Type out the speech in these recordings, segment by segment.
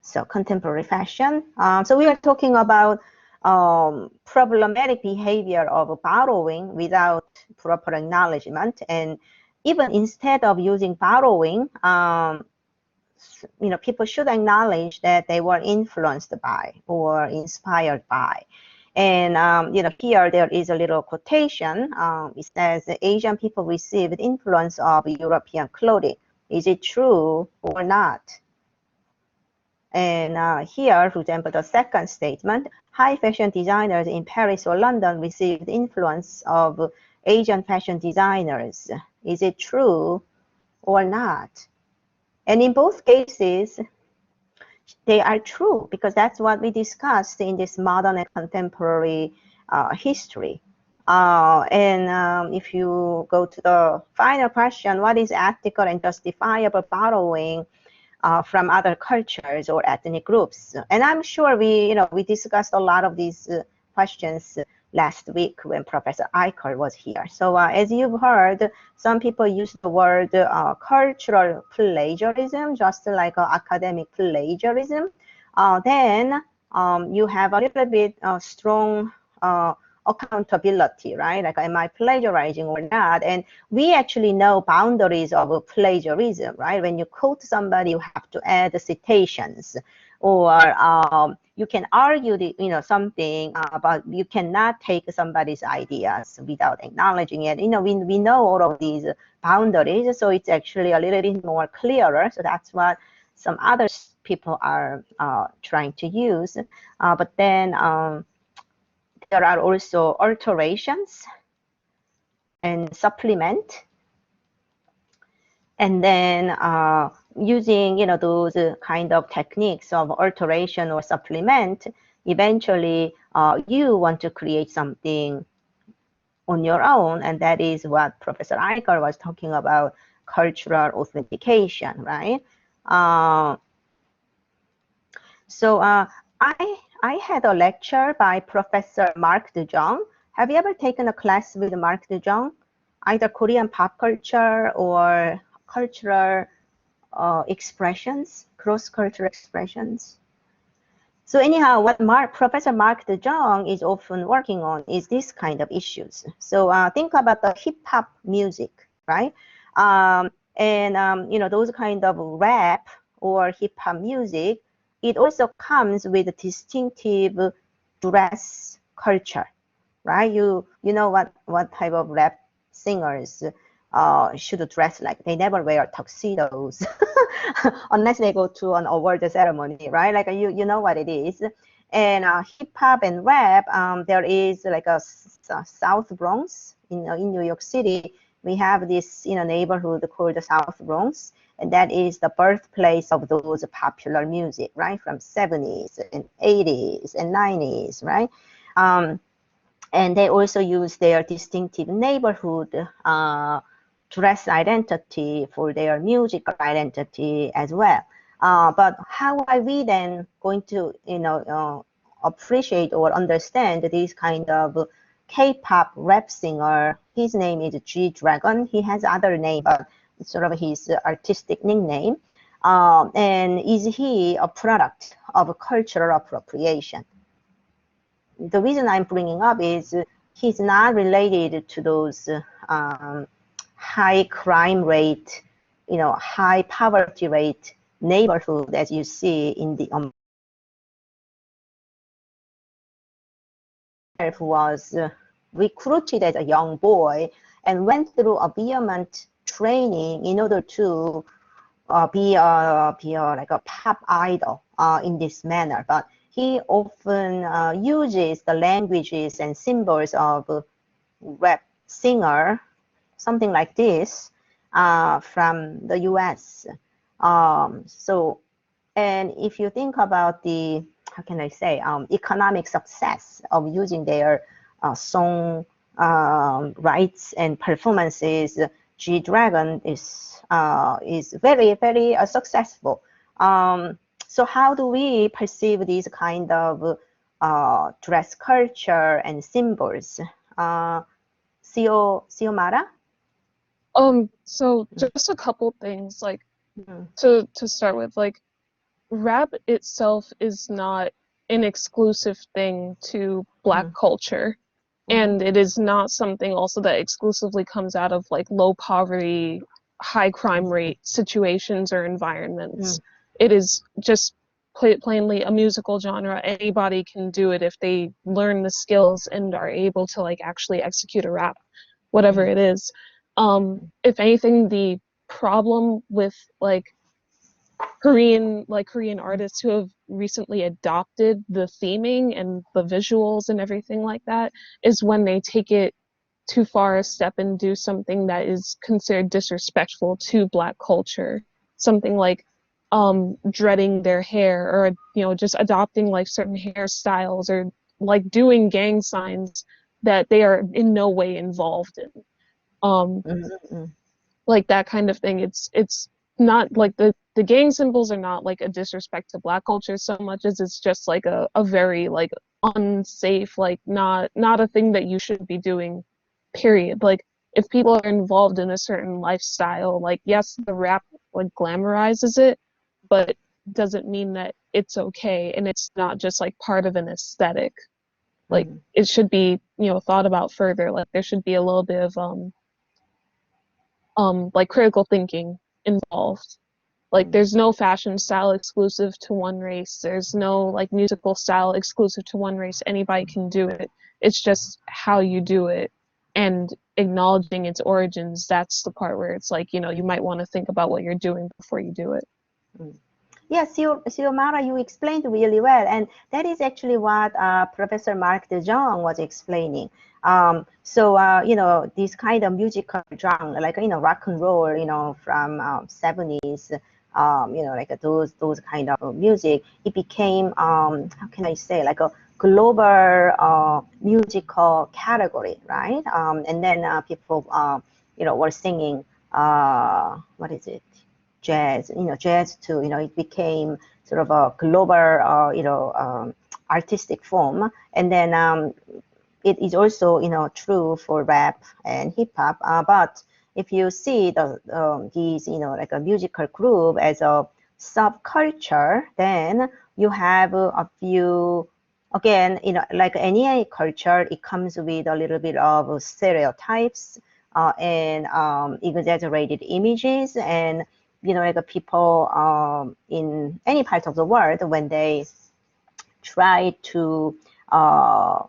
So contemporary fashion. So we are talking about problematic behavior of borrowing without proper acknowledgement, and even instead of using borrowing, people should acknowledge that they were influenced by or inspired by. And here there is a little quotation. It says, Asian people received influence of European clothing. Is it true or not? And here, for example, the second statement, high fashion designers in Paris or London received influence of Asian fashion designers. Is it true or not? And in both cases, they are true, because that's what we discussed in this modern and contemporary history. If you go to the final question, what is ethical and justifiable borrowing from other cultures or ethnic groups? And I'm sure we discussed a lot of these questions last week when Professor Eicher was here. So as you've heard, some people use the word cultural plagiarism, just like academic plagiarism. Then you have a little bit strong accountability, right? Like, am I plagiarizing or not? And we actually know boundaries of plagiarism, right? When you quote somebody, you have to add the citations, or you can argue something, but you cannot take somebody's ideas without acknowledging it. We know all of these boundaries, so it's actually a little bit more clearer. So that's what some other people are trying to use. But then there are also alterations and supplement, and then using those kind of techniques of alteration or supplement, eventually you want to create something on your own, and that is what Professor Eicher was talking about, cultural authentication, right? So I had a lecture by Professor Mark De Jong. Have you ever taken a class with Mark De Jong? Either Korean pop culture or cultural expressions, cross-cultural expressions. So anyhow, what Professor Mark De Jong is often working on is this kind of issues. So think about the hip-hop music, right? Those kind of rap or hip-hop music, it also comes with a distinctive dress culture, right? You know what type of rap singers should dress like. They never wear tuxedos unless they go to an award ceremony, right? Like you know what it is. And hip hop and rap, there is like a South Bronx in New York City. We have this neighborhood called the South Bronx, and that is the birthplace of those popular music, right? From 70s and 80s and 90s, right? And they also use their distinctive neighborhood dress identity for their musical identity as well. But how are we then going to, appreciate or understand this kind of K-pop rap singer? His name is G-Dragon. He has other name, but it's sort of his artistic nickname. And is he a product of cultural appropriation? The reason I'm bringing up is he's not related to those high crime rate, high poverty rate neighborhood as you see in the who was recruited as a young boy and went through a vehement training in order to be like a pop idol in this manner. But he often uses the languages and symbols of rap singer, something like this, from the US. And if you think about the, how can I say, economic success of using their song rights and performances, G-Dragon is very, very successful. So how do we perceive these kind of dress culture and symbols? Xiomara? So just a couple things, like to start with, like rap itself is not an exclusive thing to Black Mm, culture. mhm, And it is not something also that exclusively comes out of like low poverty, high crime mm, rate situations or mm, environments. It is just plainly a musical genre. Anybody can do it if they learn the skills and are able to like actually execute a rap, whatever mm, it is. If anything, the problem with Korean artists who have recently adopted the theming and the visuals and everything like that is when they take it too far a step and do something that is considered disrespectful to Black culture. Something like dreading their hair, or just adopting like certain hairstyles, or like doing gang signs that they are in no way involved in. Um mm, mm, like that kind of thing. It's not like the gang symbols are not like a disrespect to Black culture so much as it's just like a very like unsafe, like not a thing that you should be doing, period. Like if people are involved in a certain lifestyle, like yes, the rap like glamorizes it, but doesn't mean that it's okay, and it's not just like part of an aesthetic. Like mm, it should be, thought about further. Like there should be a little bit of like critical thinking involved. Like mm, there's no fashion style exclusive to one race. There's no like musical style exclusive to one race. Anybody can do it. It's just how you do it, and acknowledging its origins. That's the part where it's like, you might want to think about what you're doing before you do it. mm. Yes, Xiomara, you explained really well, and that is actually what Professor Mark de Jong was explaining. This kind of musical genre, like rock and roll, from 70s, like those kind of music, it became how can I say, like a global musical category, right? And then people, were singing, what is it? Jazz, jazz too, it became sort of a global, artistic form. And then it is also, true for rap and hip hop. But if you see these, like a musical group as a subculture, then you have a few, again, like any culture, it comes with a little bit of stereotypes and exaggerated images, and like people in any part of the world, when they try to uh,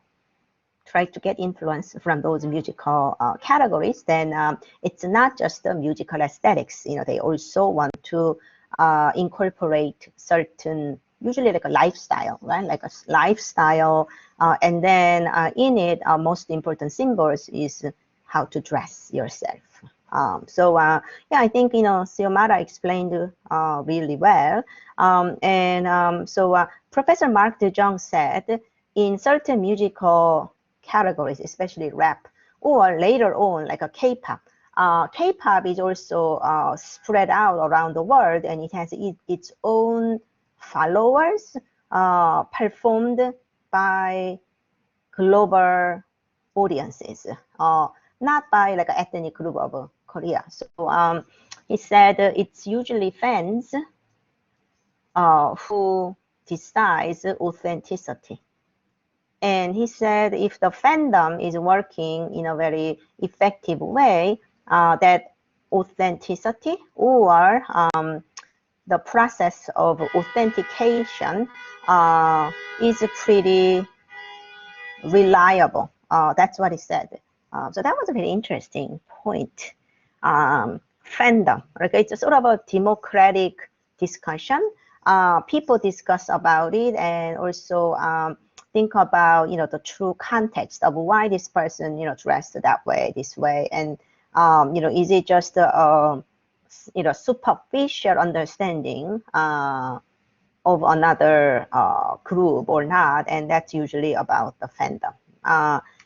get influence from those musical categories, then it's not just the musical aesthetics. They also want to incorporate certain, usually like a lifestyle, right? Like a lifestyle, and then in it, most important symbols is how to dress yourself. Yeah, I think Xiomara explained really well. Professor Mark De Jong said in certain musical categories, especially rap, or later on like a K-pop. K-pop is also spread out around the world, and it has its own followers performed by global audiences, not by like an ethnic group of Korea. So he said it's usually fans who decides authenticity. And he said if the fandom is working in a very effective way, that authenticity, or the process of authentication is pretty reliable. That's what he said. So that was a very interesting point. Fandom, okay? It's a sort of a democratic discussion. People discuss about it, and also think about the true context of why this person dressed that way, this way, and is it just a superficial understanding of another group or not? And that's usually about the fandom.